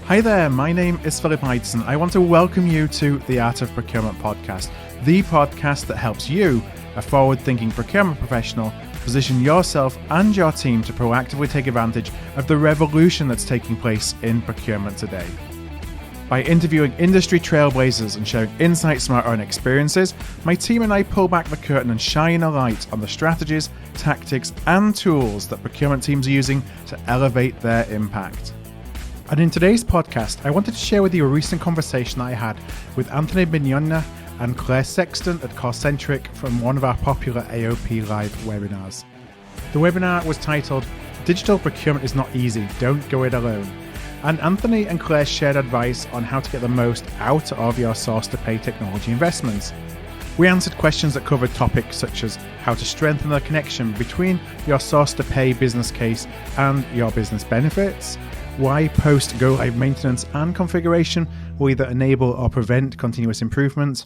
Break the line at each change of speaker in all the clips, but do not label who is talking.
Hi there, my name is Philip Ideson. I want to welcome you to the Art of Procurement podcast, the podcast that helps you, a forward-thinking procurement professional, position yourself and your team to proactively take advantage of the revolution that's taking place in procurement today. By interviewing industry trailblazers and sharing insights from our own experiences, my team and I pull back the curtain and shine a light on the strategies, tactics, and tools that procurement teams are using to elevate their impact. And in today's podcast, I wanted to share with you a recent conversation I had with Mignogna and Claire Sexton at Corcentric from one of our popular AOP Live webinars. The webinar was titled, Digital Procurement is Not Easy, Don't Go It Alone. And Anthony and Claire shared advice on how to get the most out of your source-to-pay technology investments. We answered questions that covered topics such as how to strengthen the connection between your source-to-pay business case and your business benefits, why post-go-live maintenance and configuration will either enable or prevent continuous improvement,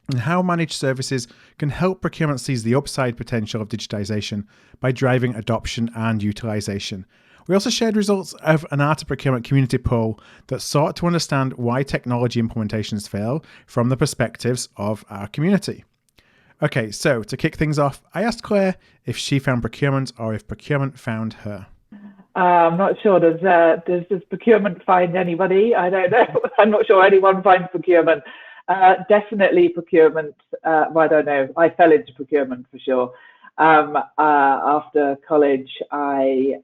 and how managed services can help procurement seize the upside potential of digitization by driving adoption and utilization. We also shared results of an Art of Procurement community poll that sought to understand why technology implementations fail from the perspectives of our community. Okay, so to kick things off, I asked Claire if she found procurement or if procurement found her.
I'm not sure. Does procurement find anybody? I don't know. I'm not sure anyone finds procurement. Definitely procurement. I don't know. I fell into procurement for sure. After college, I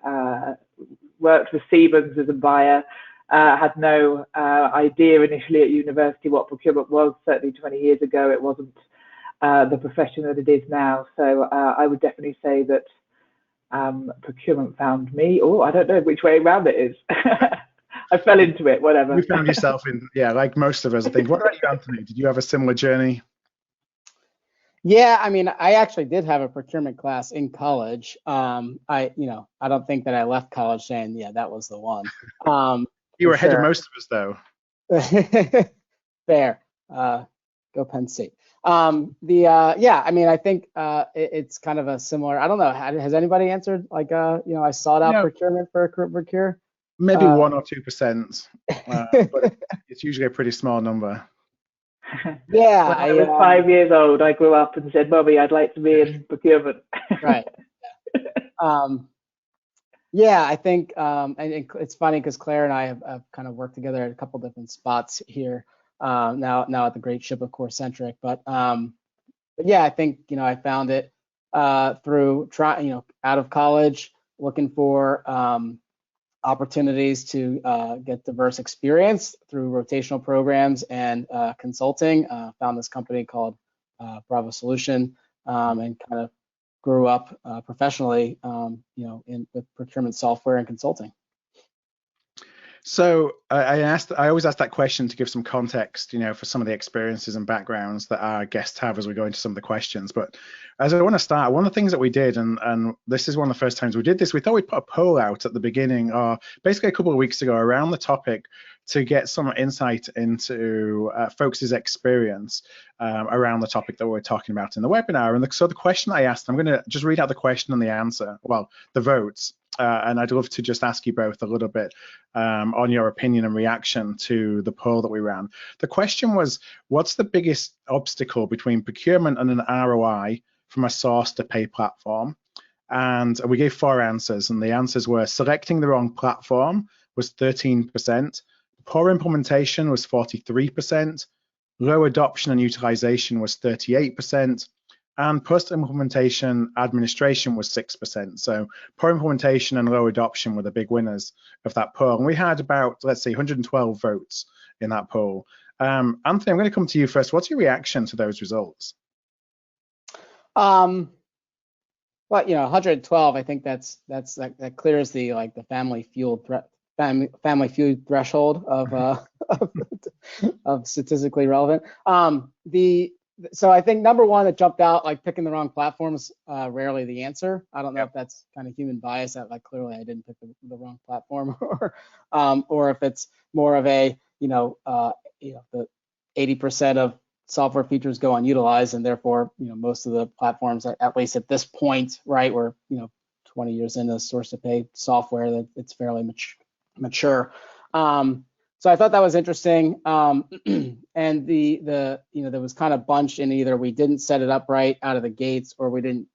worked for Siemens as a buyer. Had no idea initially at university what procurement was. Certainly 20 years ago, it wasn't the profession that it is now. So I would definitely say that procurement found me. Oh, I don't know which way around it is. I fell into it, whatever.
You found yourself in, like most of us, I think. What about you, Anthony? Did you have a similar journey?
Yeah, I mean, I actually did have a procurement class in college. I don't think that I left college saying, yeah, that was the one.
You were ahead of most of us, though.
Fair. Go Penn State. I mean, I think it's kind of a similar. I don't know. Has anybody answered like I sought out procurement for procure?
Maybe 1 or 2%, but it's usually a pretty small number.
Yeah,
when I was 5 years old, I grew up and said, "Mommy, I'd like to be in procurement."
Right. Yeah, I think, and it's funny because Claire and I have kind of worked together at a couple different spots here. Now at the great ship of Corcentric, but yeah, I think I found it through out of college, looking for opportunities to get diverse experience through rotational programs and consulting. Found this company called Bravo Solution and kind of grew up professionally, with procurement software and consulting.
So I always ask that question to give some context, for some of the experiences and backgrounds that our guests have as we go into some of the questions. But as I want to start, one of the things that we did, and this is one of the first times we did this, we thought we'd put a poll out at the beginning, or basically a couple of weeks ago, around the topic to get some insight into folks' experience around the topic that we're talking about in the webinar. And so the question I asked, I'm going to just read out the question and the answer, the votes. And I'd love to just ask you both a little bit on your opinion and reaction to the poll that we ran. The question was, what's the biggest obstacle between procurement and an ROI from a source to pay platform? And we gave 4 answers, and the answers were selecting the wrong platform was 13%, poor implementation was 43%, low adoption and utilization was 38%, and post-implementation administration was 6%. So poor implementation and low adoption were the big winners of that poll. And we had about, let's say, 112 votes in that poll. Anthony, I'm going to come to you first. What's your reaction to those results?
Well, 112. I think that clears the family feud threshold of statistically relevant. So I think number one that jumped out, like picking the wrong platforms, rarely the answer. I don't know if that's kind of human bias, that clearly I didn't pick the wrong platform, or if it's more of a the 80% of software features go unutilized, and therefore most of the platforms, at least at this point, right, we're 20 years into source to pay software, that it's fairly mature. So I thought that was interesting. And the there was kind of bunched in either we didn't set it up right out of the gates, or we didn't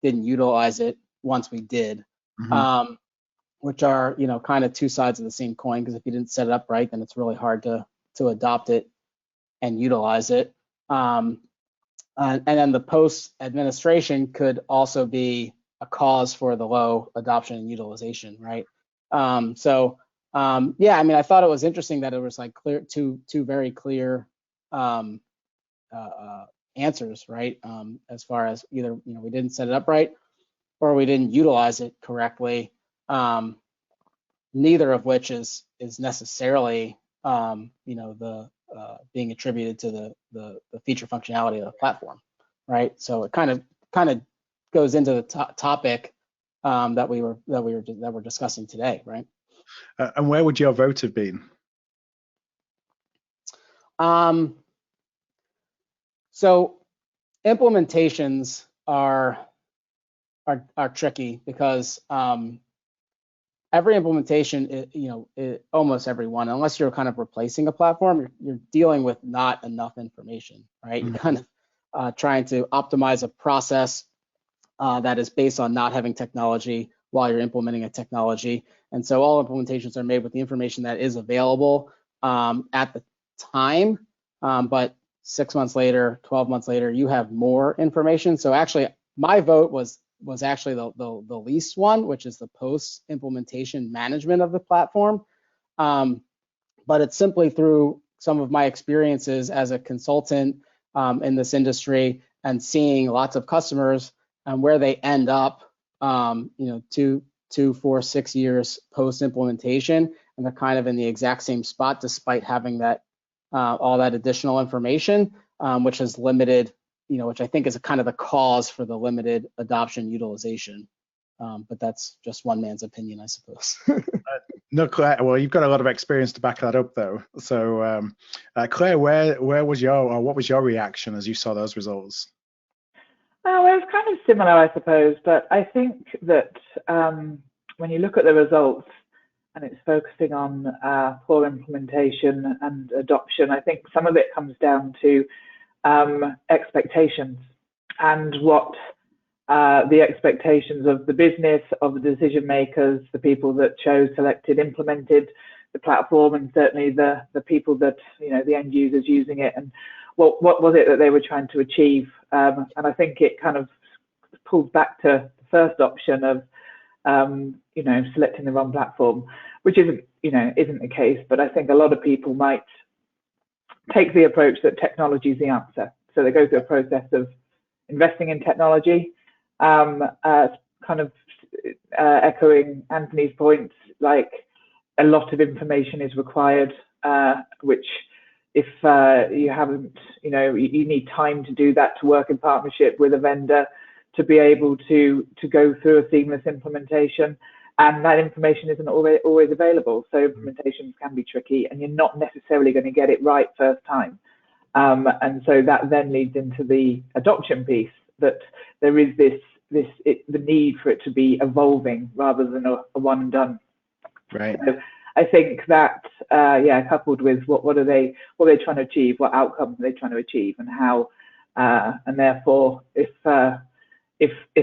utilize it once we did, which are kind of two sides of the same coin. Because if you didn't set it up right, then it's really hard to adopt it and utilize it. And then the post administration could also be a cause for the low adoption and utilization, right? Yeah, I mean, I thought it was interesting that it was like two very clear answers, right? As far as either we didn't set it up right or we didn't utilize it correctly. Neither of which is necessarily being attributed to the feature functionality of the platform, right? So it kind of goes into the topic that we're discussing today, right?
And where would your vote have been?
So implementations are tricky because every implementation, almost every one, unless you're kind of replacing a platform, you're dealing with not enough information, right? You're kind of trying to optimize a process that is based on not having technology while you're implementing a technology. And so all implementations are made with the information that is available at the time, but 6 months later, 12 months later, you have more information. So actually, my vote was actually the least one, which is the post-implementation management of the platform. But it's simply through some of my experiences as a consultant in this industry and seeing lots of customers and where they end up, 2, 4, 6 years post-implementation, and they're kind of in the exact same spot despite having that all that additional information, which has limited, which I think is a kind of the cause for the limited adoption utilization. But that's just one man's opinion, I suppose.
No, Claire, well, you've got a lot of experience to back that up, though. So, Claire, where was what was your reaction as you saw those results?
Well, it was kind of similar, I suppose, but I think that when you look at the results and it's focusing on poor implementation and adoption, I think some of it comes down to expectations and what the expectations of the business, of the decision makers, the people that chose, selected, implemented the platform, and certainly the people that, the end users using it, and what was it that they were trying to achieve. And I think it kind of pulls back to the first option of, selecting the wrong platform, which isn't the case. But I think a lot of people might take the approach that technology is the answer. So they go through a process of investing in technology, kind of echoing Anthony's points, like a lot of information is required, which if you haven't, you need time to do that, to work in partnership with a vendor to be able to go through a seamless implementation. And that information isn't always available. So implementations can be tricky, and you're not necessarily going to get it right first time. And so that then leads into the adoption piece, that there is the need for it to be evolving rather than a one and done.
Right.
So I think that, coupled with what are they trying to achieve, what outcomes are they trying to achieve, and how, and therefore, if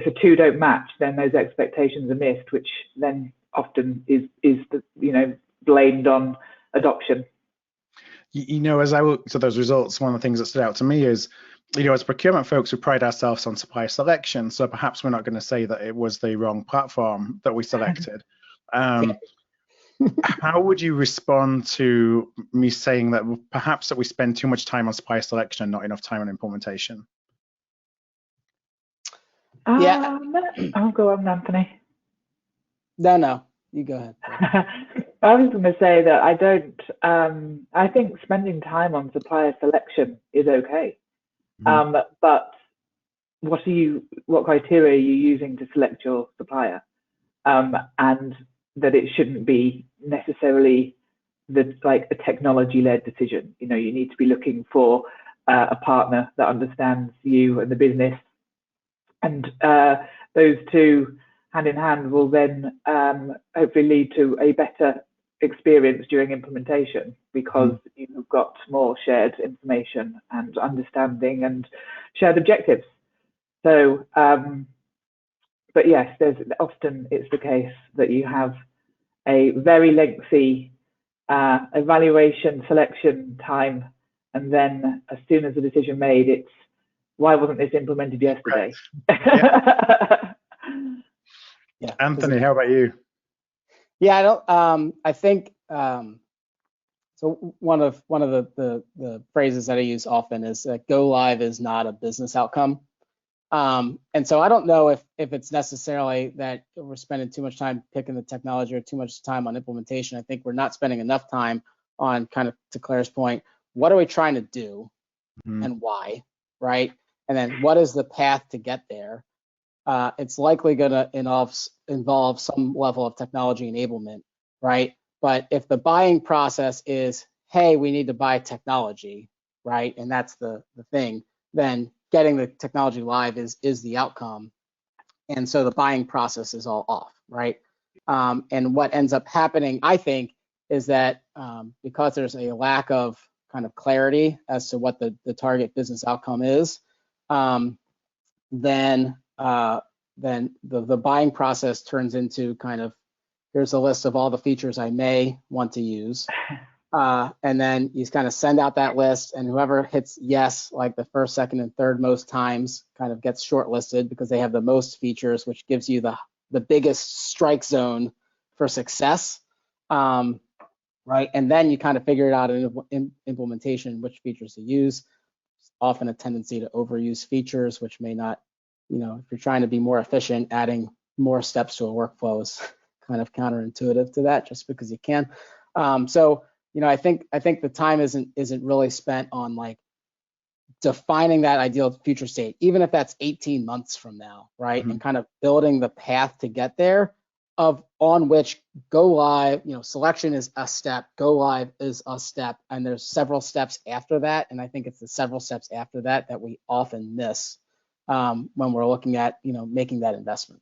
the two don't match, then those expectations are missed, which then often is blamed on adoption.
As I looked at those results, one of the things that stood out to me is, as procurement folks, we pride ourselves on supplier selection. So perhaps we're not going to say that it was the wrong platform that we selected. How would you respond to me saying that perhaps that we spend too much time on supplier selection and not enough time on implementation?
Yeah.
I'll go on, Anthony.
No, you go ahead.
I was going to say that I don't. I think spending time on supplier selection is okay, but what criteria are you using to select your supplier? And that it shouldn't be necessarily a technology-led decision. You need to be looking for a partner that understands you and the business, and those two hand in hand will then hopefully lead to a better experience during implementation, because you've got more shared information and understanding and shared objectives. So, but yes, often it's the case that you have a very lengthy evaluation selection time, and then as soon as the decision made, it's why wasn't this implemented yesterday?
Right. Yeah. Anthony, how about you?
Yeah, I don't. I think so. One of the phrases that I use often is that go live is not a business outcome. And so I don't know if it's necessarily that we're spending too much time picking the technology or too much time on implementation. I think we're not spending enough time on, kind of to Claire's point, what are we trying to do and why, right? And then what is the path to get there? It's likely going to involve some level of technology enablement, right? But if the buying process is, hey, we need to buy technology, right? And that's the thing, then getting the technology live is the outcome. And so the buying process is all off, right? And what ends up happening, I think, is that because there's a lack of kind of clarity as to what the target business outcome is, then the buying process turns into kind of, here's a list of all the features I may want to use. And then you kind of send out that list, and whoever hits yes, like the first, second, and third most times, kind of gets shortlisted because they have the most features, which gives you the biggest strike zone for success, right? And then you kind of figure it out in implementation, which features to use. There's often a tendency to overuse features, which may not, if you're trying to be more efficient, adding more steps to a workflow is kind of counterintuitive to that, just because you can. So, I think the time isn't really spent on like defining that ideal future state, even if that's 18 months from now, right? And kind of building the path to get there, on which go live, selection is a step, go live is a step, and there's several steps after that. And I think it's the several steps after that that we often miss when we're looking at, making that investment.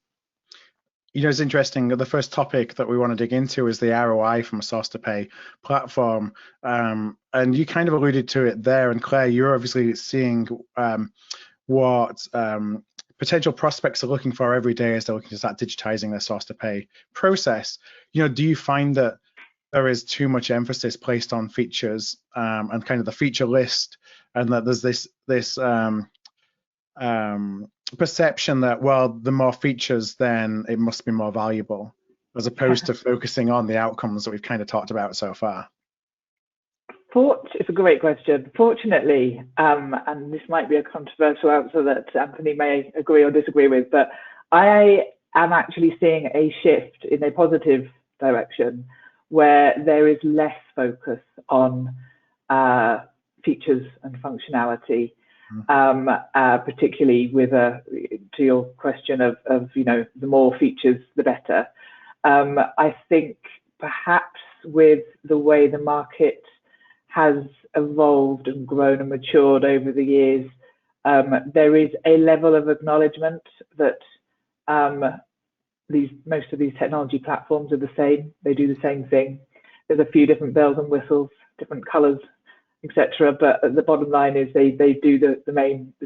It's interesting. The first topic that we want to dig into is the ROI from a source to pay platform. And you kind of alluded to it there. And Claire, you're obviously seeing what potential prospects are looking for every day as they're looking to start digitizing their source to pay process. Do you find that there is too much emphasis placed on features and kind of the feature list, and that there's this perception that, well, the more features, then it must be more valuable, as opposed to focusing on the outcomes that we've kind of talked about so far?
It's a great question. Fortunately, and this might be a controversial answer that Anthony may agree or disagree with, but I am actually seeing a shift in a positive direction where there is less focus on features and functionality. Particularly with to your question of the more features the better. I think perhaps with the way the market has evolved and grown and matured over the years, there is a level of acknowledgement that most of these technology platforms are the same. They do the same thing. There's a few different bells and whistles, different colors, etc. But the bottom line is they do the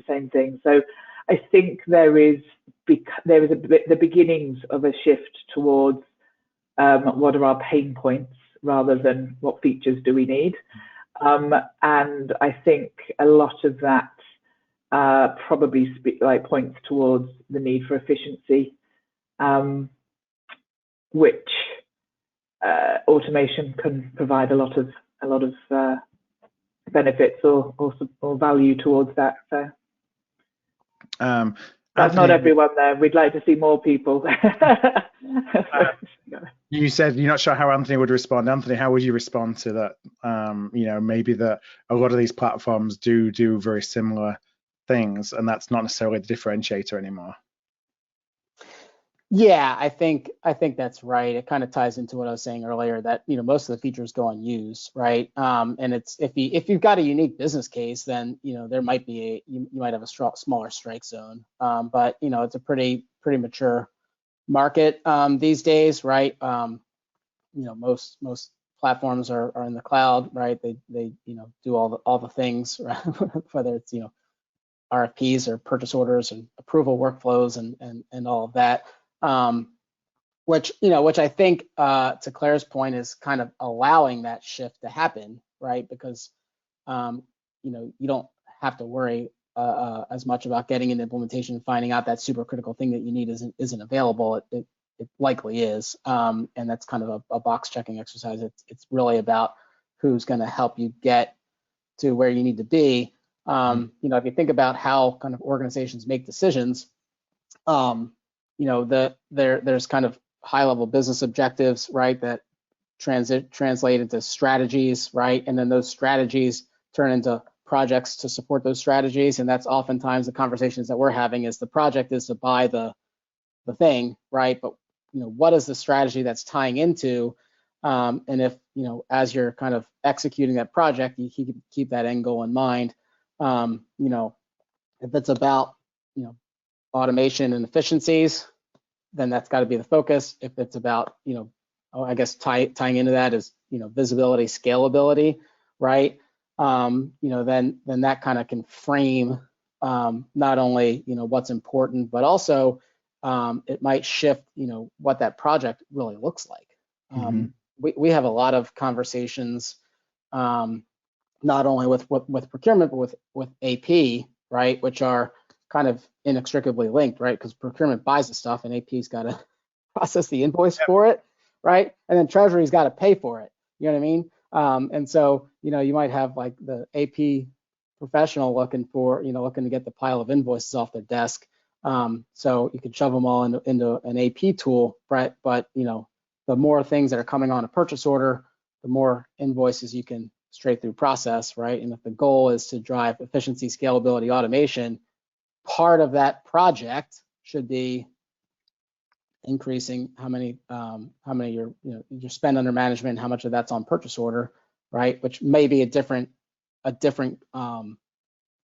same thing. So I think there is the beginnings of a shift towards what are our pain points rather than what features do we need. And I think a lot of that probably points towards the need for efficiency, which automation can provide a lot of benefits or value towards that. So that's not everyone there. We'd like to see more people.
You said you're not sure how Anthony would respond. Anthony, how would you respond to that? Maybe that a lot of these platforms do very similar things, and that's not necessarily the differentiator anymore.
Yeah, I think that's right. It kind of ties into what I was saying earlier, that most of the features go unused, right? And it's if you've got a unique business case, then there might be you might have a smaller strike zone. But it's a pretty mature market these days, right? Most platforms are in the cloud, right? They do all the things, right? Whether it's RFPs or purchase orders and approval workflows and all of that. Which I think, to Claire's point, is kind of allowing that shift to happen, right? Because you don't have to worry as much about getting into implementation and finding out that super critical thing that you need isn't available. It likely is, and that's kind of a box checking exercise. It's really about who's going to help you get to where you need to be. If you think about how kind of organizations make decisions, there's kind of high-level business objectives, right, that translate into strategies, right, and then those strategies turn into projects to support those strategies, and that's oftentimes the conversations that we're having. Is the project is to buy the thing, right, but what is the strategy that's tying into, and if as you're kind of executing that project, you keep that end goal in mind. If it's about automation and efficiencies, then that's got to be the focus. If it's about I guess tying into that is visibility, scalability, right? Then that kind of can frame not only what's important, but also it might shift what that project really looks like. We have a lot of conversations, not only with procurement, but with AP, right, which are kind of inextricably linked, right? Because procurement buys the stuff and AP's got to process the invoice for it, right? And then Treasury's got to pay for it. You know what I mean? And so you might have like the AP professional looking to get the pile of invoices off their desk. So you could shove them all into an AP tool, right? But the more things that are coming on a purchase order, the more invoices you can straight through process, right? And if the goal is to drive efficiency, scalability, automation, part of that project should be increasing how many your spend under management, how much of that's on purchase order, right? Which may be a different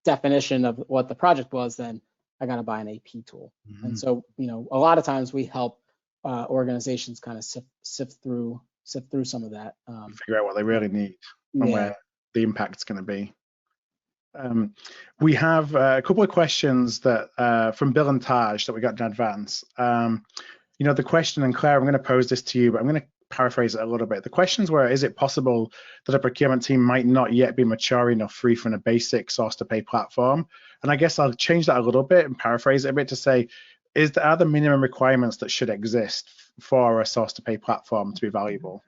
definition of what the project was than I got to buy an AP tool. And so a lot of times we help organizations kind of sift through some of that,
figure out what they really need and where the impact's going to be. We have a couple of questions that from Bill and Taj that we got in advance. The question, and Claire, I'm going to pose this to you, but I'm going to paraphrase it a little bit. The questions were, is it possible that a procurement team might not yet be mature enough free from a basic source to pay platform? And I guess I'll change that a little bit and paraphrase it a bit to say, are there minimum requirements that should exist for a source to pay platform to be valuable?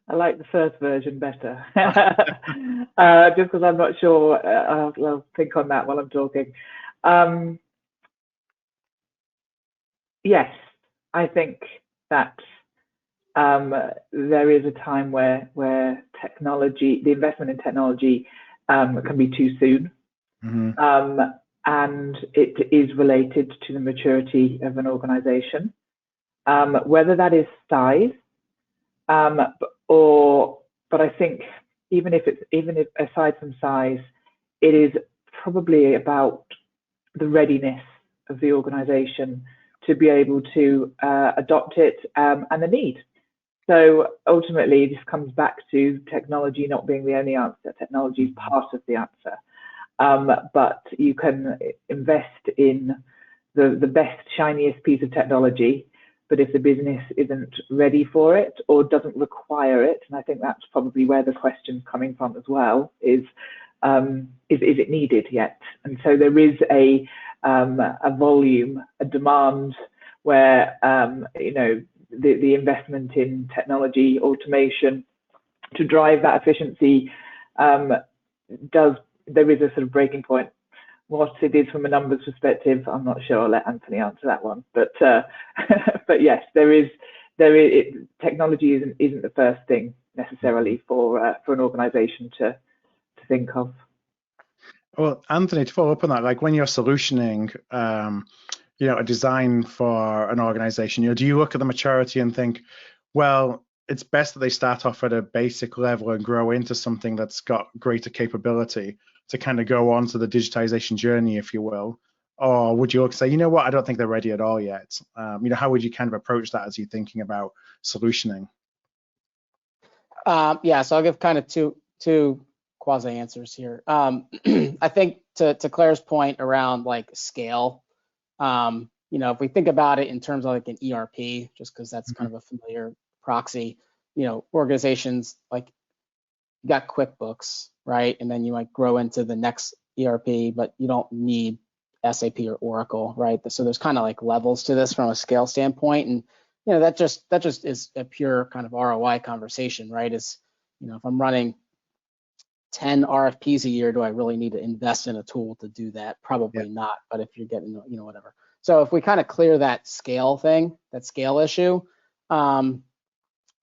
I like the first version better, just because I'm not sure. I'll think on that while I'm talking. Yes, I think that there is a time where technology, the investment in technology, can be too soon. And it is related to the maturity of an organization, whether that is size, but I think even if aside from size, it is probably about the readiness of the organization to be able to adopt it, and the need. So ultimately, this comes back to technology not being the only answer. Technology is part of the answer. But you can invest in the best, shiniest piece of technology, but if the business isn't ready for it or doesn't require it, and I think that's probably where the question's coming from as well, is it needed yet? And so there is a volume, a demand where the investment in technology, automation to drive that efficiency there is a sort of breaking point. What it is from a numbers perspective, I'm not sure. I'll let Anthony answer that one. But but yes, technology isn't the first thing necessarily for an organisation to think of.
Well, Anthony, to follow up on that, like when you're solutioning, a design for an organisation, do you look at the maturity and think, well, it's best that they start off at a basic level and grow into something that's got greater capability to kind of go on to the digitization journey, if you will? Or would you look and say, I don't think they're ready at all yet? How would you kind of approach that as you're thinking about solutioning?
Yeah, so I'll give kind of two quasi answers here. I think to Claire's point around like scale, if we think about it in terms of like an ERP, just because that's kind of a familiar proxy, organizations like you got QuickBooks, right? And then you might grow into the next ERP, but you don't need SAP or Oracle, right? So there's kind of like levels to this from a scale standpoint, and that just is a pure kind of ROI conversation, right? Is if I'm running 10 RFPs a year, do I really need to invest in a tool to do that? Probably not. But if you're getting, whatever. So if we kind of clear that scale thing, that scale issue, I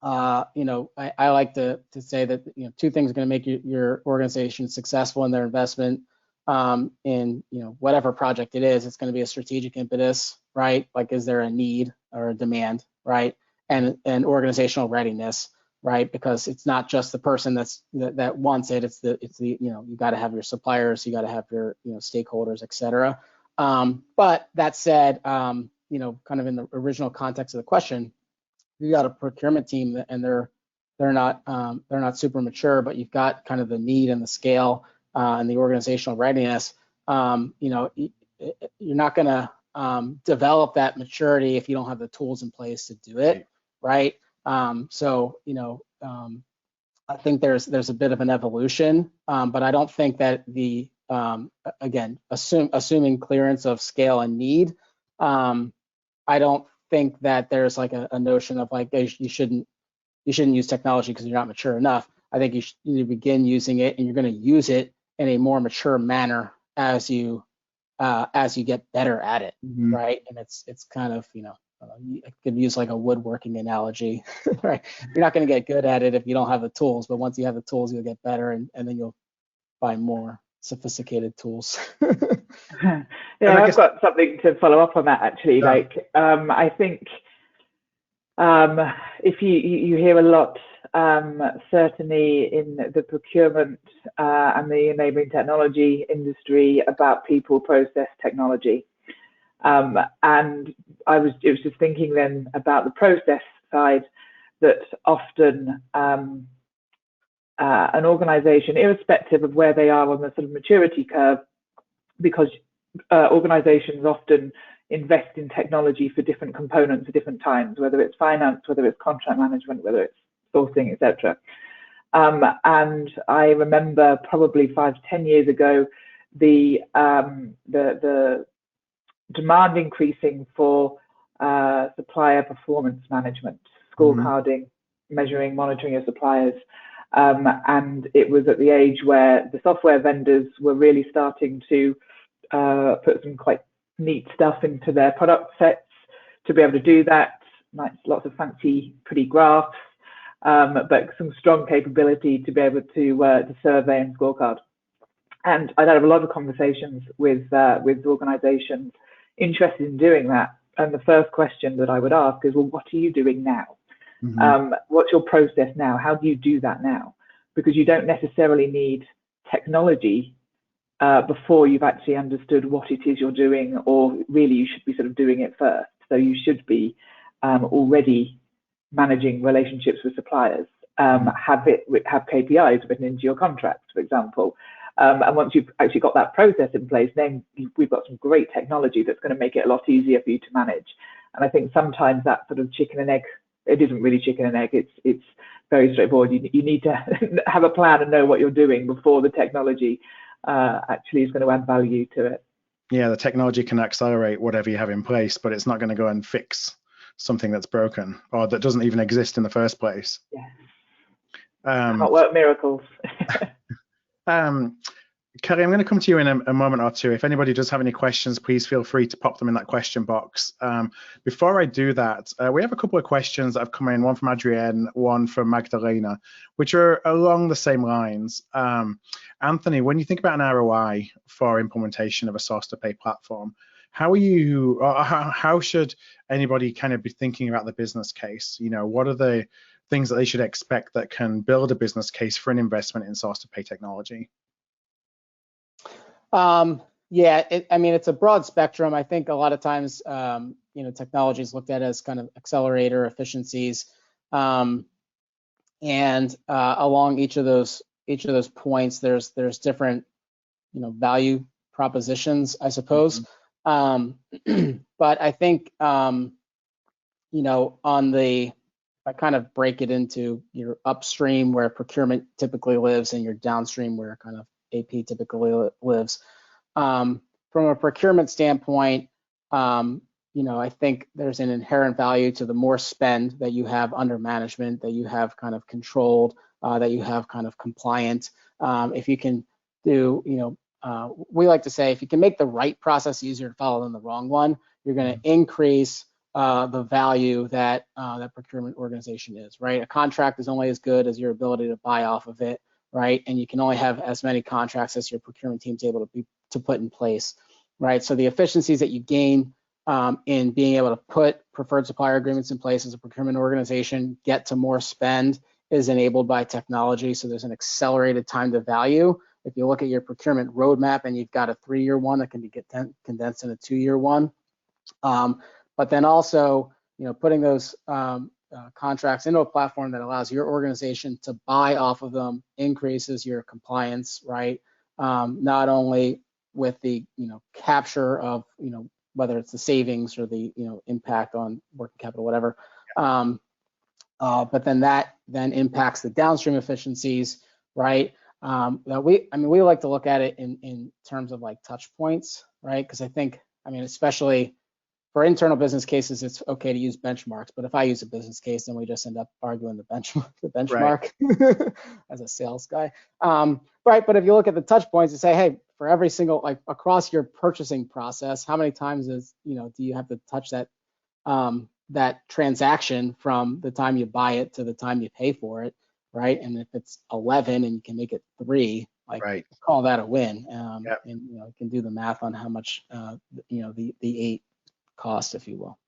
like to say that two things are going to make your organization successful in their investment in whatever project it is. It's going to be a strategic impetus, right? Like, is there a need or a demand, right? And organizational readiness, right? Because it's not just the person that wants it. It's the you got to have your suppliers, you got to have your stakeholders, et cetera. But that said, kind of in the original context of the question, you got a procurement team and they're not super mature, but you've got kind of the need and the scale and the organizational readiness. You're not going to develop that maturity if you don't have the tools in place to do it, right? I think there's a bit of an evolution, but I don't think that the again, assuming clearance of scale and need, I don't think that there's like a notion of like you shouldn't use technology because you're not mature enough. I think you need to begin using it, and you're going to use it in a more mature manner as you get better at it, right? And it's kind of I could use like a woodworking analogy, right? You're not going to get good at it if you don't have the tools, but once you have the tools, you'll get better, and then you'll buy more sophisticated tools.
I've got something to follow up on that actually. I think if you hear a lot, certainly in the procurement and the enabling technology industry, about people, process, technology. And it was just thinking then about the process side, that often an organization, irrespective of where they are on the sort of maturity curve, because organizations often invest in technology for different components at different times, whether it's finance, whether it's contract management, whether it's sourcing, etc. And I remember probably 5-10 years ago, the demand increasing for supplier performance management, scorecarding, measuring, monitoring your suppliers. And it was at the age where the software vendors were really starting to put some quite neat stuff into their product sets to be able to do that. Lots of fancy, pretty graphs, but some strong capability to be able to survey and scorecard. And I'd have a lot of conversations with organizations interested in doing that. And the first question that I would ask is, well, what are you doing now? What's your process now? How do you do that now? Because you don't necessarily need technology before you've actually understood what it is you're doing, or really you should be sort of doing it first. So you should be already managing relationships with suppliers, have KPIs written into your contracts, for example. And once you've actually got that process in place, then we've got some great technology that's going to make it a lot easier for you to manage. And I think sometimes that sort of chicken and egg, it isn't really chicken and egg, it's very straightforward. You need to have a plan and know what you're doing before the technology actually is going to add value to it.
Yeah, the technology can accelerate whatever you have in place, but it's not going to go and fix something that's broken or that doesn't even exist in the first place.
Yeah. Not work miracles.
Kelly, I'm going to come to you in a moment or two. If anybody does have any questions, please feel free to pop them in that question box. Before I do that, we have a couple of questions that have come in, one from Adrienne, one from Magdalena, which are along the same lines. Anthony, when you think about an ROI for implementation of a source-to-pay platform, how should anybody kind of be thinking about the business case? What are the things that they should expect that can build a business case for an investment in source-to-pay technology?
It's a broad spectrum. I think a lot of times, technology is looked at as kind of accelerator efficiencies. And along each of those points, there's different, value propositions, I suppose. But I think, on if I kind of break it into your upstream where procurement typically lives and your downstream where kind of AP typically lives. From a procurement standpoint, I think there's an inherent value to the more spend that you have under management, that you have kind of controlled, that you have kind of compliant. If you can do, we like to say, if you can make the right process easier to follow than the wrong one, you're going to increase the value that that procurement organization is, right? A contract is only as good as your ability to buy off of it, right? And you can only have as many contracts as your procurement team's able to put in place, right? So the efficiencies that you gain in being able to put preferred supplier agreements in place as a procurement organization, get to more spend, is enabled by technology. So there's an accelerated time to value. If you look at your procurement roadmap and you've got a 3-year one that can be condensed in a 2-year one. But then also, putting those contracts into a platform that allows your organization to buy off of them increases your compliance, right? Not only with the, capture of, whether it's the savings or the, impact on working capital, whatever. But then that impacts the downstream efficiencies, right? We like to look at it in terms of like touch points, right? Because I think, especially for internal business cases, it's okay to use benchmarks, but if I use a business case, then we just end up arguing the benchmark
Right.
as a sales guy. Right, but if you look at the touch points and say, hey, for every single, like across your purchasing process, how many times do you have to touch that that transaction from the time you buy it to the time you pay for it, right? And if it's 11 and you can make it 3, like
Right.
call that a win.
Yep.
And you can do the math on how much the 8 cost, if you will.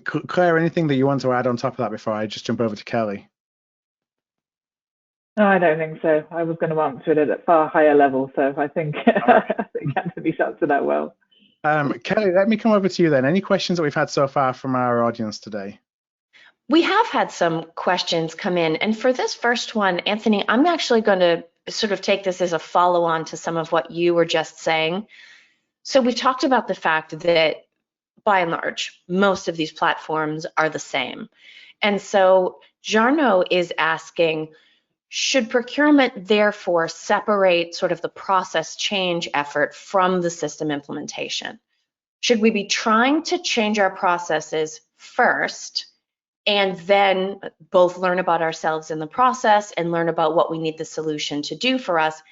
Claire, anything that you want to add on top of that before I just jump over to Kelly?
No, I don't think so. I was going to answer it at a far higher level, so I think I think Anthony's answered that well.
Kelly, let me come over to you then. Any questions that we've had so far from our audience today?
We have had some questions come in, and for this first one, Anthony, I'm actually going to sort of take this as a follow-on to some of what you were just saying. So we've talked about the fact that by and large, most of these platforms are the same. And so Jarno is asking, should procurement therefore separate sort of the process change effort from the system implementation? Should we be trying to change our processes first and then both learn about ourselves in the process and learn about what we need the solution to do for us,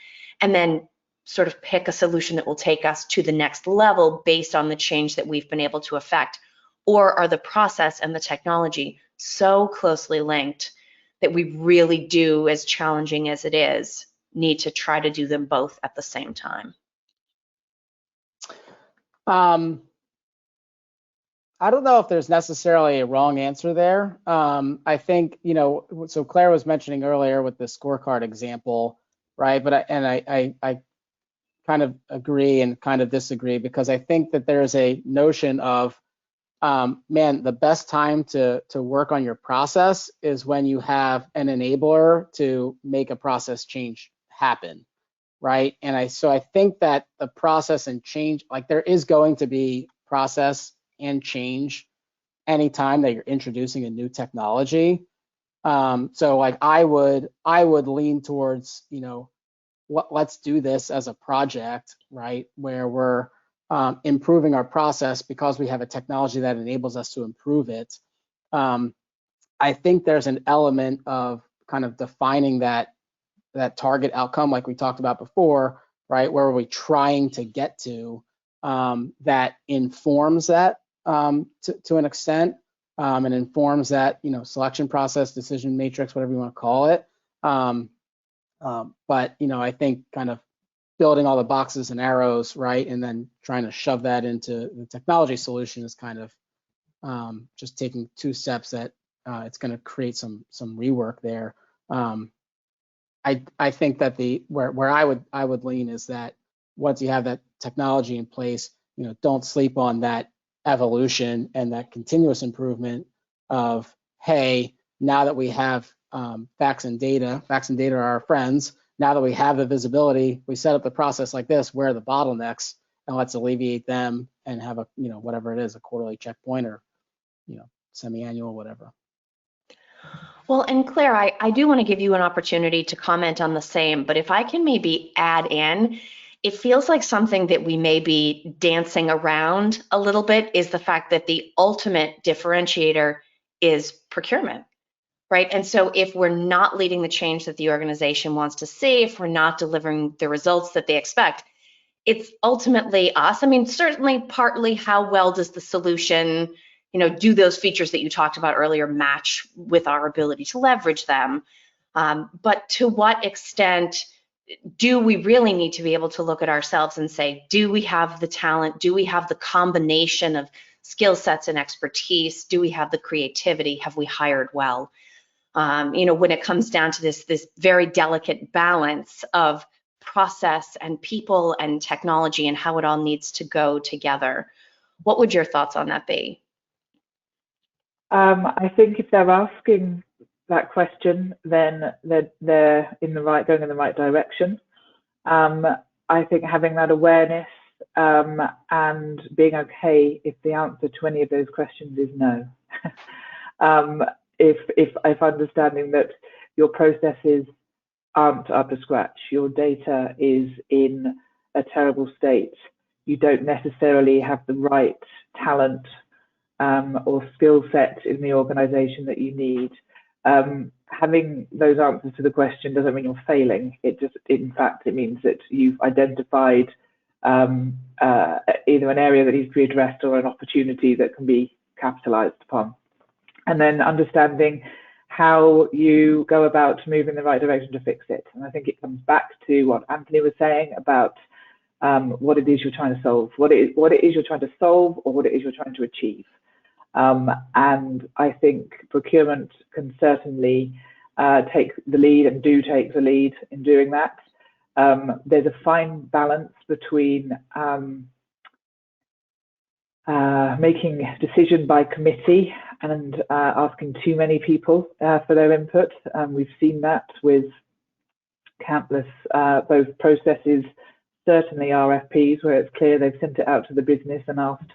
and then sort of pick a solution that will take us to the next level based on the change that we've been able to affect? Or are the process and the technology so closely linked that we really do, as challenging as it is, need to try to do them both at the same time?
I don't know if there's necessarily a wrong answer there. I think, so Claire was mentioning earlier with the scorecard example, right? But I kind of agree and kind of disagree, because I think that there's a notion of, man, the best time to work on your process is when you have an enabler to make a process change happen, right? And so I think that the process and change, like there is going to be process and change anytime that you're introducing a new technology. So like I would lean towards, let's do this as a project, right? Where we're improving our process because we have a technology that enables us to improve it. I think there's an element of kind of defining that target outcome, like we talked about before, right? Where are we trying to get to, that informs that to an extent, and informs that, selection process, decision matrix, whatever you want to call it. But, I think kind of building all the boxes and arrows, right, and then trying to shove that into the technology solution is kind of just taking 2 steps that it's going to create some rework there. I think that where I would lean is that once you have that technology in place, don't sleep on that evolution and that continuous improvement of, hey, now that we have facts and data are our friends. Now that we have the visibility, we set up the process like this, where are the bottlenecks, and let's alleviate them and have a, whatever it is, a quarterly checkpoint or, semi-annual, whatever.
Well, and Claire, I do want to give you an opportunity to comment on the same, but if I can maybe add in, it feels like something that we may be dancing around a little bit is the fact that the ultimate differentiator is procurement, right? And so if we're not leading the change that the organization wants to see, if we're not delivering the results that they expect, it's ultimately us. I mean, certainly partly how well does the solution, do those features that you talked about earlier match with our ability to leverage them? But to what extent do we really need to be able to look at ourselves and say, do we have the talent? Do we have the combination of skill sets and expertise? Do we have the creativity? Have we hired well? When it comes down to this very delicate balance of process and people and technology and how it all needs to go together. What would your thoughts on that be?
I think if they're asking that question, then they're going in the right direction. I think having that awareness and being okay if the answer to any of those questions is no. If understanding that your processes aren't up to scratch, your data is in a terrible state, you don't necessarily have the right talent or skill set in the organization that you need. Having those answers to the question doesn't mean you're failing. In fact, it means that you've identified either an area that needs to be addressed or an opportunity that can be capitalized upon. And then understanding how you go about moving in the right direction to fix it. And I think it comes back to what Anthony was saying about what it is you're trying to solve, what it is you're trying to solve, or what it is you're trying to achieve. And I think procurement can certainly take the lead and do take the lead in doing that. There's a fine balance between making a decision by committee and asking too many people for their input. We've seen that with countless both processes, certainly RFPs, where it's clear they've sent it out to the business and asked,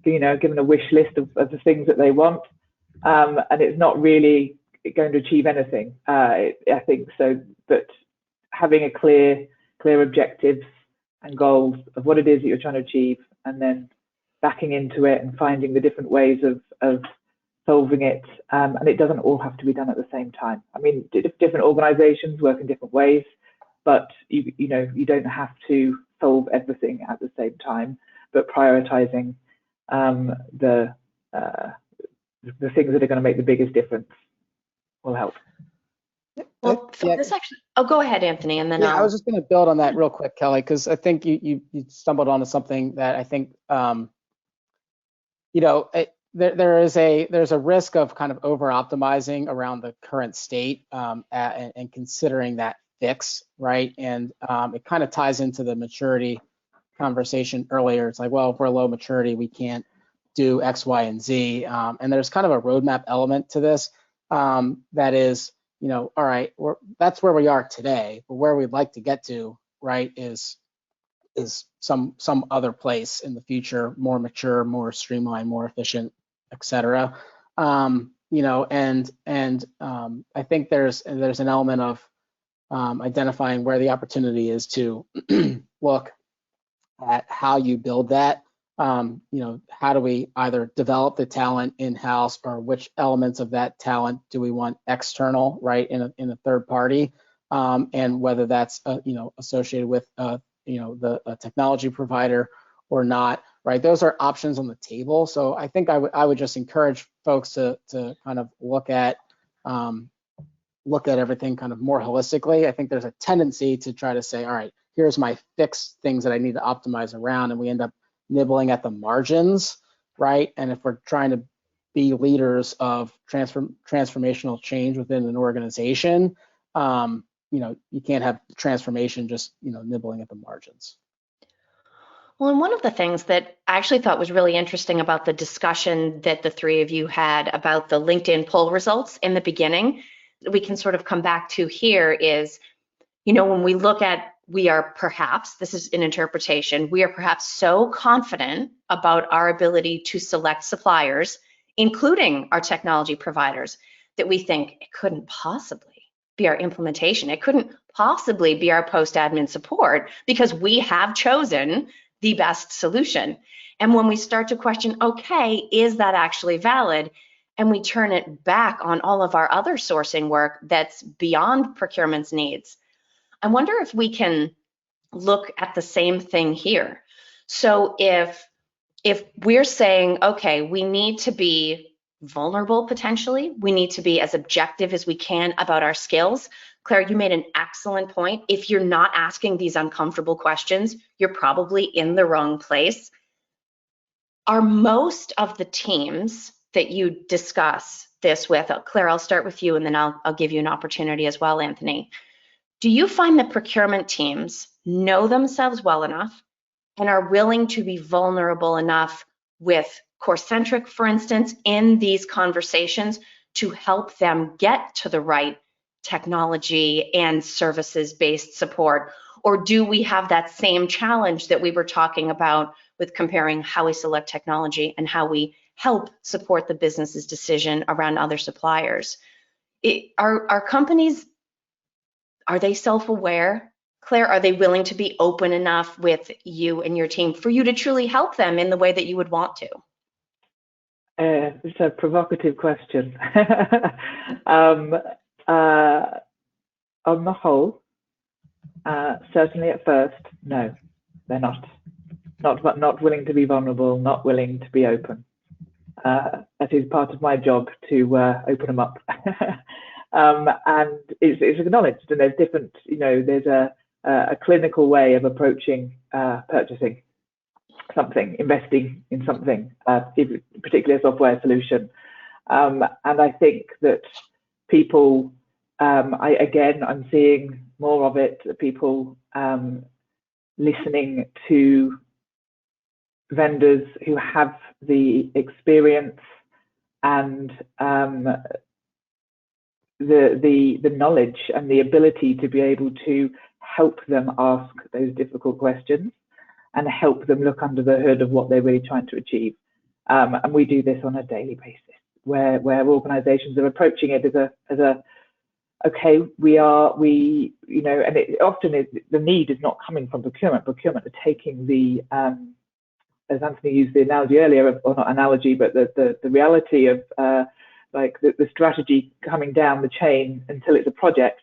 given a wish list of the things that they want, and it's not really going to achieve anything. I think so, but having a clear objectives and goals of what it is that you're trying to achieve, and then backing into it and finding the different ways of solving it, and it doesn't all have to be done at the same time. I mean, different organizations work in different ways, but you don't have to solve everything at the same time, but prioritizing the things that are going to make the biggest difference will help.
Well, this actually, go ahead, Anthony, and then
I was just going to build on that real quick, Kelly, because I think you stumbled onto something that I think there's a risk of kind of over optimizing around the current state and considering that fix, right? And it kind of ties into the maturity conversation earlier. It's like, well, if we're low maturity, we can't do X, Y, and Z. And there's kind of a roadmap element to this that is, all right, that's where we are today, but where we'd like to get to, right, is some other place in the future, more mature, more streamlined, more efficient, et cetera. And I think there's an element of identifying where the opportunity is to look at how you build that. How do we either develop the talent in-house, or which elements of that talent do we want external, right, in a third party, and whether that's associated with the technology provider or not, right? Those are options on the table. So I think I would just encourage folks to kind of look at everything kind of more holistically. I think there's a tendency to try to say, all right, here's my fixed things that I need to optimize around, and we end up nibbling at the margins, right? And if we're trying to be leaders of transformational change within an organization, you can't have transformation just nibbling at the margins.
Well, and one of the things that I actually thought was really interesting about the discussion that the three of you had about the LinkedIn poll results in the beginning, that we can sort of come back to here is, when we look at, we are perhaps, this is an interpretation, we are perhaps so confident about our ability to select suppliers, including our technology providers, that we think it couldn't possibly be our implementation. It couldn't possibly be our post-admin support because we have chosen the best solution. And when we start to question, okay, is that actually valid? And we turn it back on all of our other sourcing work that's beyond procurement's needs. I wonder if we can look at the same thing here. So if we're saying, okay, we need to be vulnerable potentially, we need to be as objective as we can about our skills. Claire, you made an excellent point. If you're not asking these uncomfortable questions, you're probably in the wrong place. Are most of the teams that you discuss this with, Claire, I'll start with you and then I'll give you an opportunity as well, Anthony. Do you find that procurement teams know themselves well enough and are willing to be vulnerable enough with Corcentric, for instance, in these conversations to help them get to the right technology and services-based support? Or do we have that same challenge that we were talking about with comparing how we select technology and how we help support the business's decision around other suppliers? Are companies, are they self-aware? Claire, are they willing to be open enough with you and your team for you to truly help them in the way that you would want to?
It's a provocative question. On the whole, certainly at first, no, they're not willing to be vulnerable, not willing to be open. That is part of my job to open them up. And it's acknowledged, and there's different, there's a clinical way of approaching purchasing something, investing in something, particularly a software solution. And I think that people, I'm seeing more of it, people listening to vendors who have the experience and the knowledge and the ability to be able to help them ask those difficult questions and help them look under the hood of what they're really trying to achieve. And we do this on a daily basis, where organizations are approaching it as a okay, and it often is, the need is not coming from procurement. Procurement are taking the, as Anthony used the analogy earlier, or not analogy, but the reality of like the strategy coming down the chain until it's a project.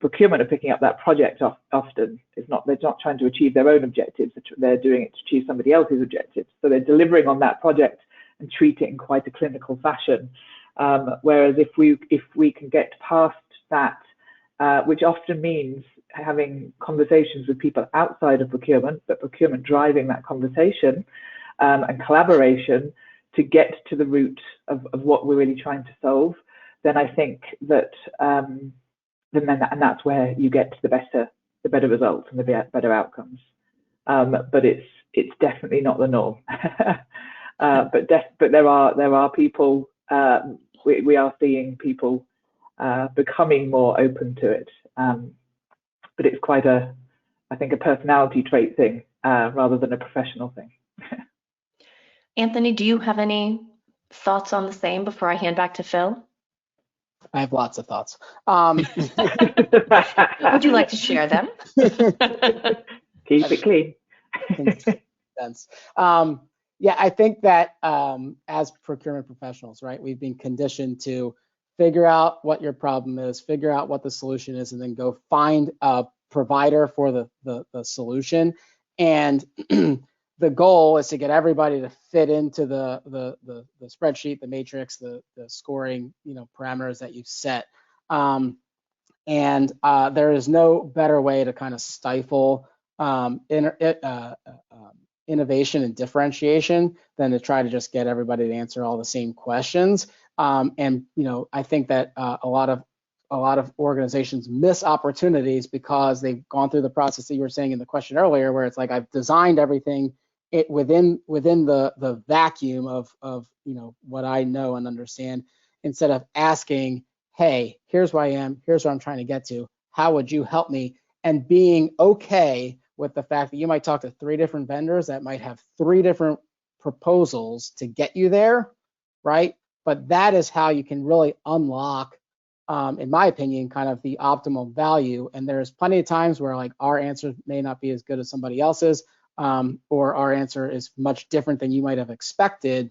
Procurement are picking up that project often. They're not trying to achieve their own objectives. They're doing it to achieve somebody else's objectives. So they're delivering on that project and treat it in quite a clinical fashion. Whereas if we can get past that, which often means having conversations with people outside of procurement, but procurement driving that conversation and collaboration to get to the root of what we're really trying to solve, then I think that and that's where you get the better results and the better outcomes. But it's definitely not the norm. But there are people. We are seeing people becoming more open to it. But it's quite I think a personality trait thing rather than a professional thing.
Anthony, do you have any thoughts on the same before I hand back to Phil?
I have lots of thoughts.
Would you like to share them?
Keep it clean.
Yeah, I think that as procurement professionals, right, we've been conditioned to figure out what your problem is, figure out what the solution is, and then go find a provider for the solution. And the goal is to get everybody to fit into the spreadsheet, the matrix, the scoring, parameters that you've set. And there is no better way to kind of stifle innovation and differentiation than to try to just get everybody to answer all the same questions. And I think that a lot of a lot of organizations miss opportunities because they've gone through the process that you were saying in the question earlier, where it's like I've designed everything within the vacuum of what I know and understand, instead of asking, hey, here's where I am, here's where I'm trying to get to, how would you help me? And being okay with the fact that you might talk to 3 different vendors that might have 3 different proposals to get you there, right? But that is how you can really unlock, in my opinion, kind of the optimal value. And there's plenty of times where like our answer may not be as good as somebody else's, or our answer is much different than you might have expected,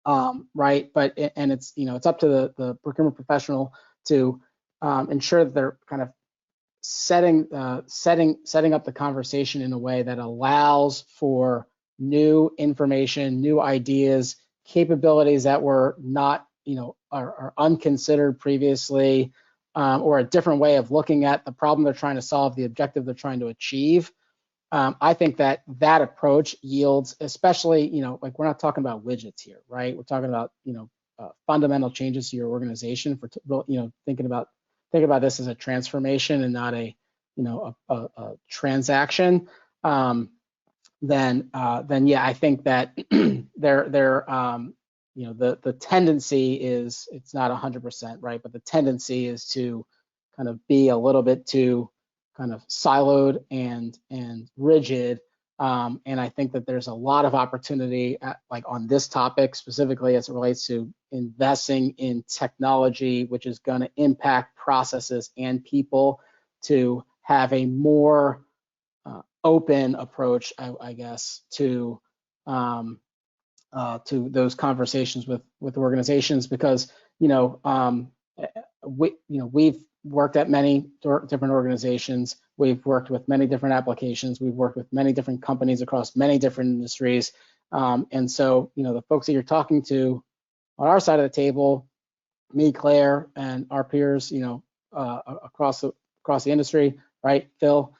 right? But it's it's up to the procurement professional to ensure that they're kind of setting up the conversation in a way that allows for new information, new ideas, capabilities that were not, are unconsidered previously, or a different way of looking at the problem they're trying to solve, the objective they're trying to achieve. I think that approach yields, especially, like we're not talking about widgets here, right? We're talking about, fundamental changes to your organization for, think about this as a transformation and not a transaction. Then yeah, I think that the tendency is, it's not 100%, right? But the tendency is to kind of be a little bit too kind of siloed and rigid. And I think that there's a lot of opportunity like on this topic specifically as it relates to investing in technology, which is going to impact processes and people, to have a more open approach, I guess, to those conversations with organizations, because we've worked at many different organizations. We've worked with many different applications. We've worked with many different companies across many different industries. And so, the folks that you're talking to on our side of the table, me, Claire, and our peers, across the industry, right? Phil,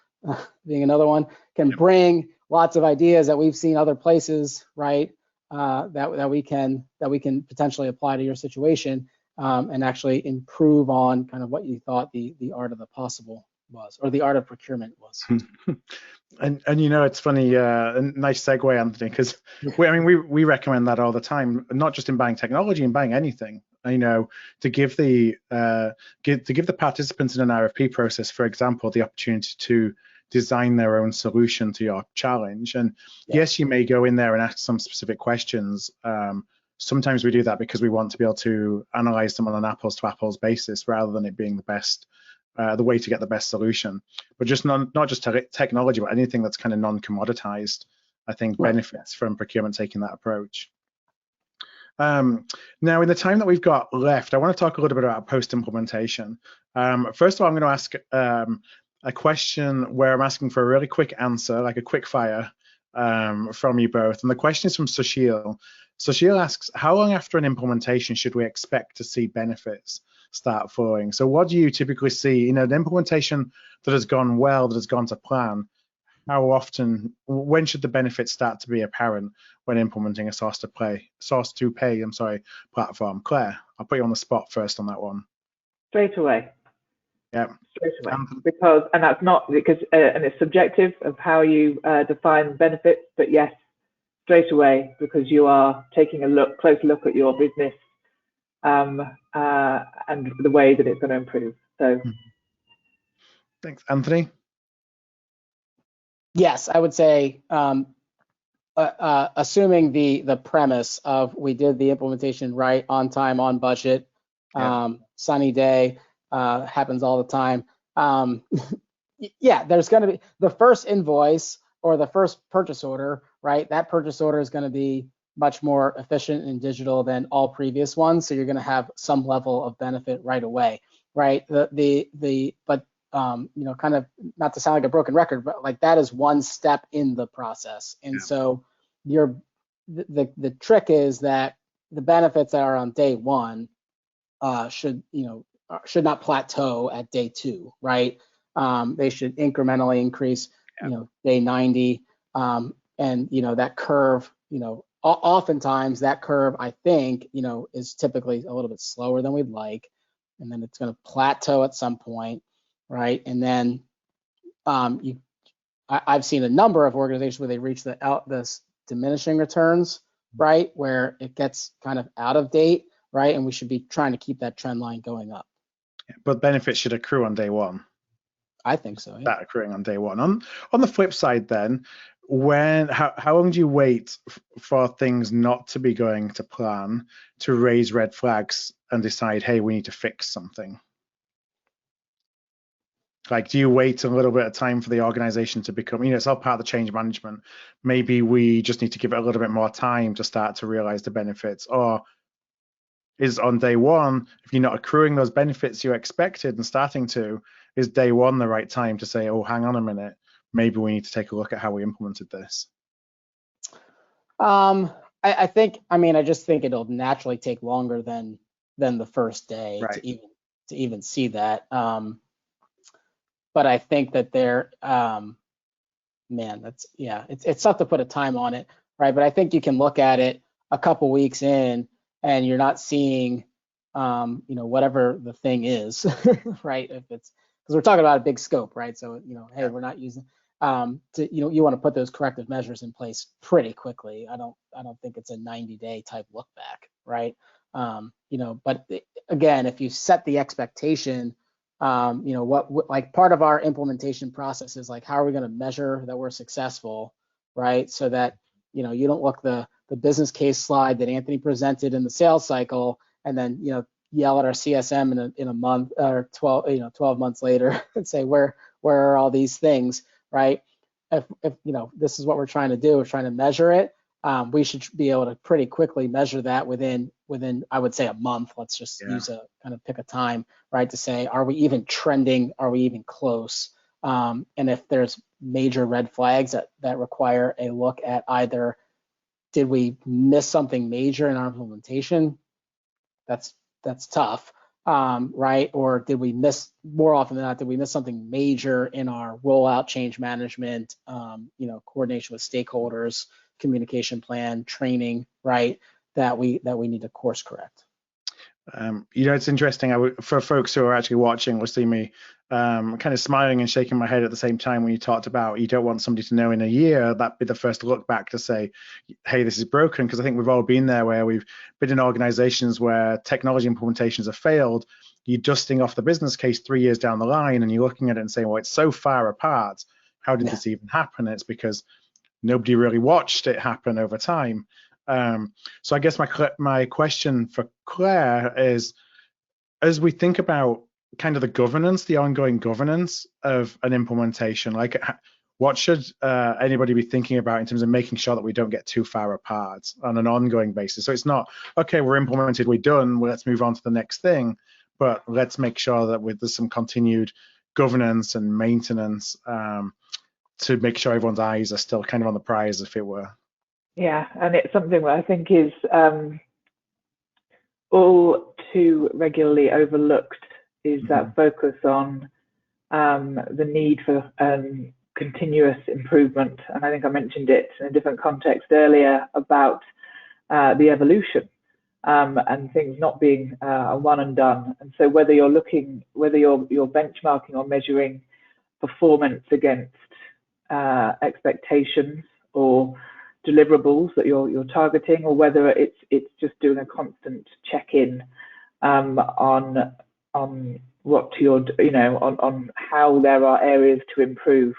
being another one, can bring lots of ideas that we've seen other places, right? That we can potentially apply to your situation, and actually improve on kind of what you thought the art of the possible was, or the art of procurement was.
And it's funny, a nice segue, Anthony, because we recommend that all the time, not just in buying technology, in buying anything. To give the participants in an RFP process, for example, the opportunity to design their own solution to your challenge. And yes, you may go in there and ask some specific questions. Sometimes we do that because we want to be able to analyze them on an apples to apples basis, rather than it being the best, the way to get the best solution. But just not just technology, but anything that's kind of non-commoditized, I think benefits from procurement taking that approach. Now, in the time that we've got left, I want to talk a little bit about post-implementation. First of all, I'm going to ask a question where I'm asking for a really quick answer, like a quick fire from you both. And the question is from Sushil. Sushil asks, how long after an implementation should we expect to see benefits start flowing? So what do you typically see, an implementation that has gone well, that has gone to plan? How often, when should the benefits start to be apparent when implementing a source to pay platform? Claire, I'll put you on the spot first on that one.
Straight away.
Yeah.
Straight away. Because, and that's not because, and it's subjective of how you define benefits, but yes, straight away, because you are taking a close look at your business and the way that it's going to improve. So.
Thanks, Anthony.
Yes, I would say, assuming the premise of we did the implementation right, on time, on budget, sunny day, happens all the time. Yeah, there's going to be the first invoice or the first purchase order, right? That purchase order is going to be much more efficient and digital than all previous ones, so you're going to have some level of benefit right away, right? But kind of, not to sound like a broken record, but like that is one step in the process. And so the trick is that the benefits that are on day one should not plateau at day 2, right? They should incrementally increase, day 90, and that curve, oftentimes that curve, I think, is typically a little bit slower than we'd like. and then it's going to plateau at some point, right? And then I've seen a number of organizations where they reach this diminishing returns, right, where it gets kind of out of date, right, and we should be trying to keep that trend line going up.
But benefits should accrue on day one.
I think so. Yeah.
That accruing on day one. On the flip side, then, how long do you wait for things not to be going to plan to raise red flags and decide, hey, we need to fix something? Like, do you wait a little bit of time for the organization to become, it's all part of the change management. Maybe we just need to give it a little bit more time to start to realize the benefits. Or is on day one, if you're not accruing those benefits you expected and starting to, is day one the right time to say, oh, hang on a minute, maybe we need to take a look at how we implemented this?
I just think it'll naturally take longer than the first day, right, to even see that. But I think that it's tough to put a time on it, right? But I think you can look at it a couple weeks in, and you're not seeing, whatever the thing is, right? If it's, because we're talking about a big scope, right? So, hey, we're not using, you want to put those corrective measures in place pretty quickly. I don't think it's a 90-day type look back, right? But again, if you set the expectation, like part of our implementation process is like, how are we going to measure that we're successful, right? So that, you don't look the business case slide that Anthony presented in the sales cycle and then, yell at our CSM in a month or 12 months later and say, where are all these things, right? If this is what we're trying to do, we're trying to measure it. We should be able to pretty quickly measure that within I would say a month. Let's just use a kind of pick a time, right, to say, are we even trending? Are we even close? And if there's major red flags that require a look at either, did we miss something major in our implementation? That's tough, right? Or did we miss, more often than not, did we miss something major in our rollout, change management, coordination with stakeholders, communication plan, training, right? That we need to course correct.
It's interesting. For folks who are actually watching will see me kind of smiling and shaking my head at the same time when you talked about you don't want somebody to know in a year. That'd be the first look back to say, hey, this is broken, because I think we've all been there where we've been in organizations where technology implementations have failed. You're dusting off the business case 3 years down the line and you're looking at it and saying, well, it's so far apart. How did this even happen? It's because nobody really watched it happen over time. So I guess my question for Claire is, as we think about kind of the ongoing governance of an implementation, like what should anybody be thinking about in terms of making sure that we don't get too far apart on an ongoing basis? So it's not, okay, we're implemented, we're done, let's move on to the next thing, but let's make sure that there's some continued governance and maintenance to make sure everyone's eyes are still kind of on the prize, if it were.
Yeah, and it's something that I think is all too regularly overlooked, is that focus on the need for continuous improvement. And I think I mentioned it in a different context earlier about the evolution and things not being a one and done. And so whether you're benchmarking or measuring performance against expectations or deliverables that you're targeting, or whether it's just doing a constant check-in on what you're, on how there are areas to improve.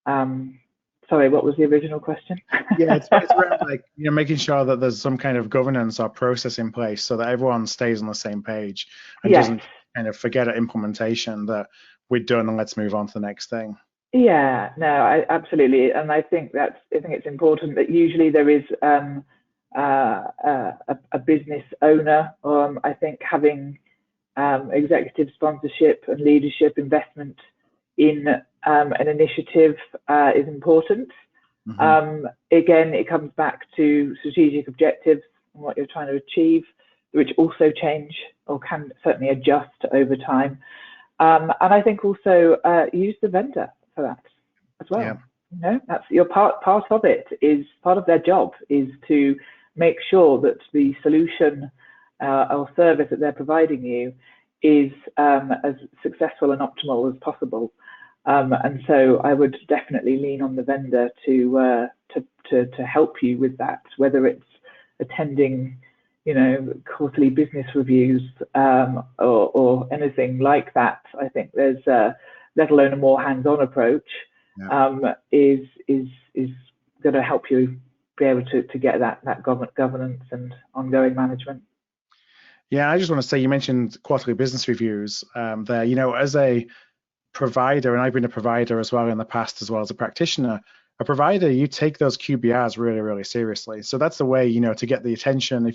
Sorry, what was the original question?
Yeah, it's around like making sure that there's some kind of governance or process in place so that everyone stays on the same page and doesn't kind of forget at implementation that we're done and let's move on to the next thing.
Yeah, no, absolutely, and I think it's important that usually there is a business owner. I think having executive sponsorship and leadership investment in an initiative is important. Again, it comes back to strategic objectives and what you're trying to achieve, which also change or can certainly adjust over time. And I think also use the vendor for that as well. That's your part of it, is part of their job is to make sure that the solution or service that they're providing you is as successful and optimal as possible. And so I would definitely lean on the vendor to help you with that, whether it's attending, quarterly business reviews or anything like that. I think there's let alone a more hands-on approach is going to help you be able to get that governance and ongoing management.
Yeah, I just want to say, you mentioned quarterly business reviews there. As a provider, and I've been a provider as well in the past, as well as a practitioner, a provider, you take those QBRs really, really seriously. So that's the way, to get the attention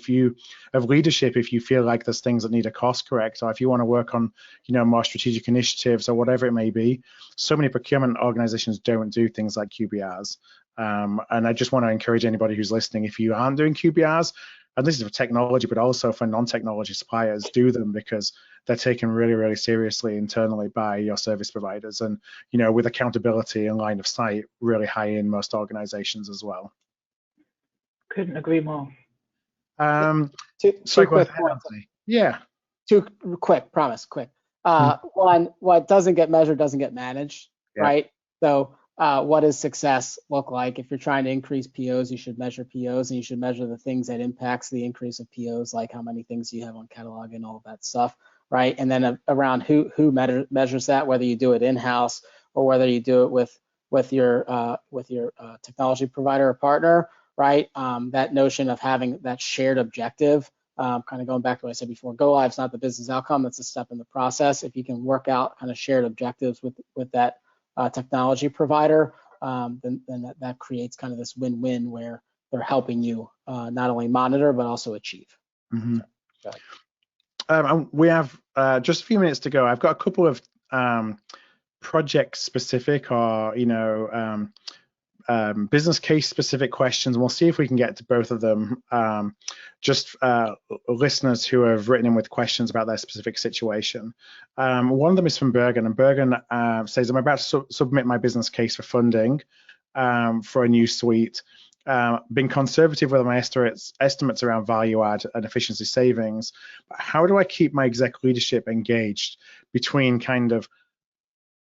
of leadership, if you feel like there's things that need a course correct, or if you want to work on, more strategic initiatives or whatever it may be. So many procurement organizations don't do things like QBRs. And I just want to encourage anybody who's listening, if you aren't doing QBRs, and this is for technology, but also for non-technology suppliers, do them, because they're taken really, really seriously internally by your service providers, and with accountability and line of sight really high in most organizations as well.
Couldn't agree more.
Two quick points.
Yeah.
Two quick, promise, quick. One, what doesn't get measured doesn't get managed, right? So what does success look like? If you're trying to increase POs, you should measure POs, and you should measure the things that impacts the increase of POs, like how many things you have on catalog and all of that stuff, right? And then around who measures that, whether you do it in-house or whether you do it with your technology provider or partner, right? That notion of having that shared objective, kind of going back to what I said before, go live is not the business outcome, it's a step in the process. If you can work out kind of shared objectives with that technology provider, then that creates kind of this win-win where they're helping you not only monitor but also achieve.
Mm-hmm. We have just a few minutes to go. I've got a couple of project-specific or business case-specific questions, and we'll see if we can get to both of them. Just listeners who have written in with questions about their specific situation. One of them is from Bergen, and Bergen says, I'm about to submit my business case for funding for a new suite. Been conservative with my estimates around value add and efficiency savings. But how do I keep my exec leadership engaged between kind of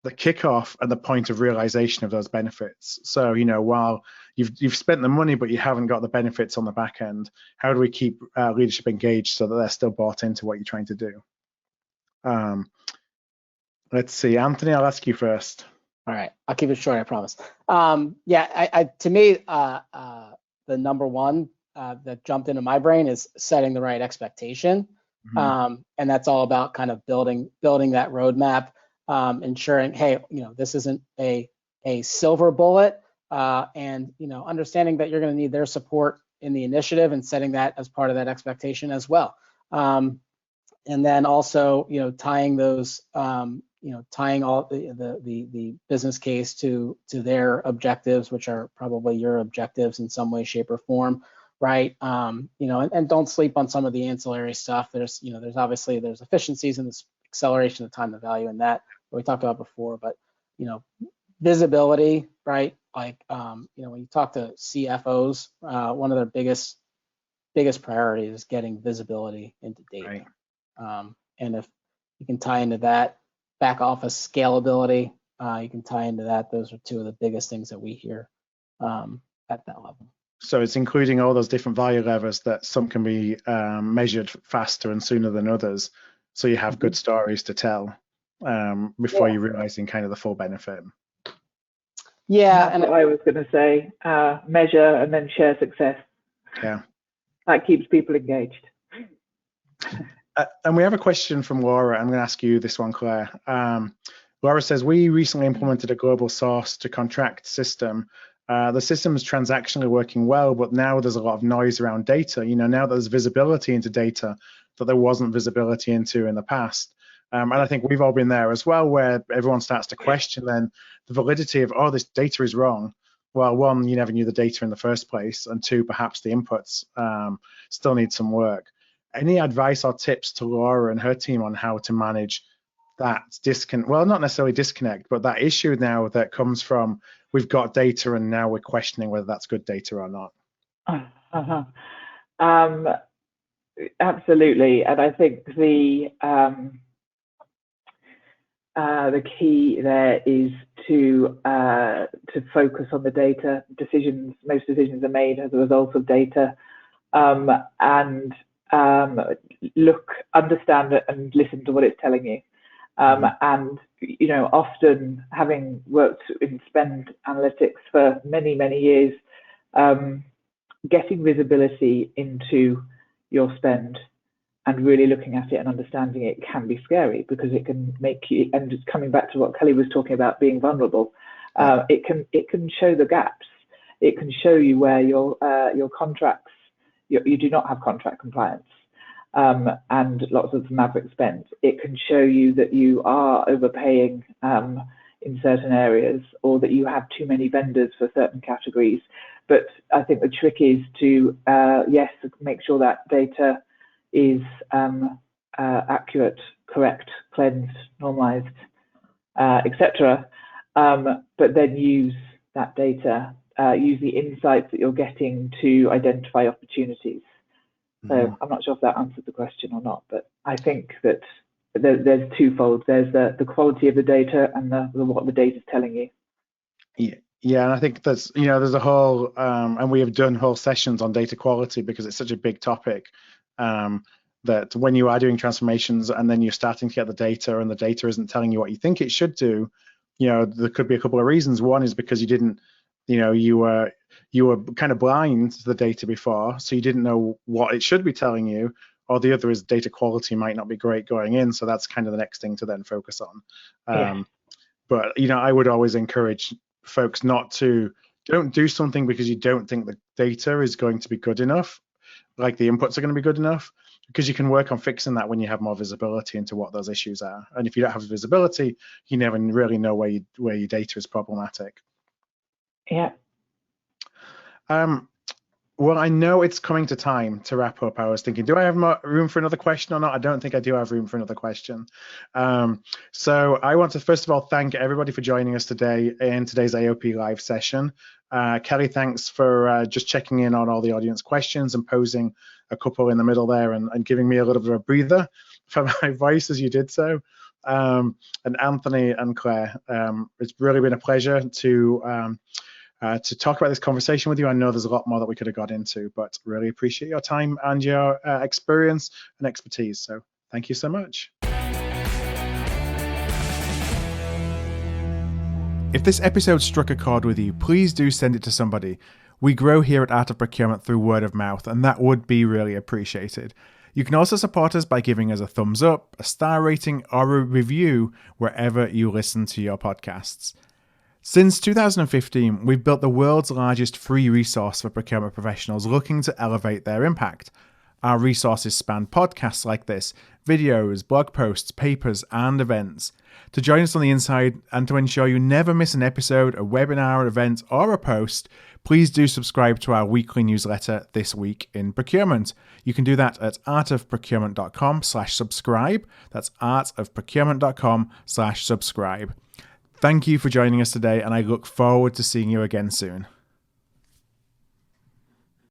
the kickoff and the point of realization of those benefits? So, while you've spent the money, but you haven't got the benefits on the back end, how do we keep leadership engaged so that they're still bought into what you're trying to do? Let's see, Anthony, I'll ask you first.
All right, I'll keep it short, I promise. To me, the number one that jumped into my brain is setting the right expectation. Mm-hmm. And that's all about kind of building that roadmap. Ensuring, hey, this isn't a silver bullet, and understanding that you're going to need their support in the initiative and setting that as part of that expectation as well. And then also, tying those, tying all the business case to their objectives, which are probably your objectives in some way, shape, or form, right? And don't sleep on some of the ancillary stuff. There's obviously efficiencies in this acceleration of time to value in that we talked about before, but visibility, right? Like when you talk to CFOs, one of their biggest priorities is getting visibility into data. Right. And if you can tie into that back office scalability, you can tie into that. Those are two of the biggest things that we hear at that level.
So it's including all those different value levers that some can be measured faster and sooner than others. So you have good stories to tell before you're realizing kind of the full benefit.
Yeah, and I was going to say measure and then share success.
Yeah,
that keeps people engaged.
And we have a question from Laura. I'm going to ask you this one, Claire. Laura says, we recently implemented a global source to contract system. The system is transactionally working well, but now there's a lot of noise around data. Now there's visibility into data that there wasn't visibility into in the past. And I think we've all been there as well, where everyone starts to question then the validity of, this data is wrong. Well, one, you never knew the data in the first place, and two, perhaps the inputs still need some work. Any advice or tips to Laura and her team on how to manage that disconnect? Well, not necessarily disconnect, but that issue now that comes from we've got data and now we're questioning whether that's good data or not.
Absolutely, and I think the the key there is to focus on the data. Most decisions are made as a result of data, and understand it and listen to what it's telling you. And often, having worked in spend analytics for many, many years, getting visibility into your spend and really looking at it and understanding it can be scary, because it can make you, and just coming back to what Kelly was talking about, being vulnerable, it can show the gaps. It can show you where your contracts, you do not have contract compliance, and lots of maverick spend. It can show you that you are overpaying in certain areas, or that you have too many vendors for certain categories. But I think the trick is to, yes, make sure that data is accurate, correct, cleansed, normalized, etc. But then use that data, use the insights that you're getting to identify opportunities. So I'm not sure if that answered the question or not, but I think that there's twofold. There's the quality of the data and the what the data is telling you.
Yeah, and I think there's a whole, and we have done whole sessions on data quality, because it's such a big topic, that when you are doing transformations and then you're starting to get the data and the data isn't telling you what you think it should do, there could be a couple of reasons. One is because you didn't, you were kind of blind to the data before, so you didn't know what it should be telling you. Or the other is data quality might not be great going in, so that's kind of the next thing to then focus on. But I would always encourage folks don't do something because you don't think the data is going to be good enough, like the inputs are going to be good enough, because you can work on fixing that when you have more visibility into what those issues are. And if you don't have visibility, you never really know where your data is problematic.
Yeah.
Well, I know it's coming to time to wrap up. I was thinking, do I have more room for another question or not? I don't think I do have room for another question. So I want to first of all thank everybody for joining us today in today's AOP live session. Kelly, thanks for just checking in on all the audience questions and posing a couple in the middle there, and giving me a little bit of a breather for my voice as you did so. And Anthony and Claire, it's really been a pleasure to talk about this conversation with you. I know there's a lot more that we could have got into, but really appreciate your time and your experience and expertise. So thank you so much. If this episode struck a chord with you, please do send it to somebody. We grow here at Art of Procurement through word of mouth, and that would be really appreciated. You can also support us by giving us a thumbs up, a star rating, or a review wherever you listen to your podcasts. Since 2015, we've built the world's largest free resource for procurement professionals looking to elevate their impact. Our resources span podcasts like this, videos, blog posts, papers, and events. To join us on the inside and to ensure you never miss an episode, a webinar, event, or a post, please do subscribe to our weekly newsletter, This Week in Procurement. You can do that at artofprocurement.com/subscribe. That's artofprocurement.com/subscribe. Thank you for joining us today, and I look forward to seeing you again soon.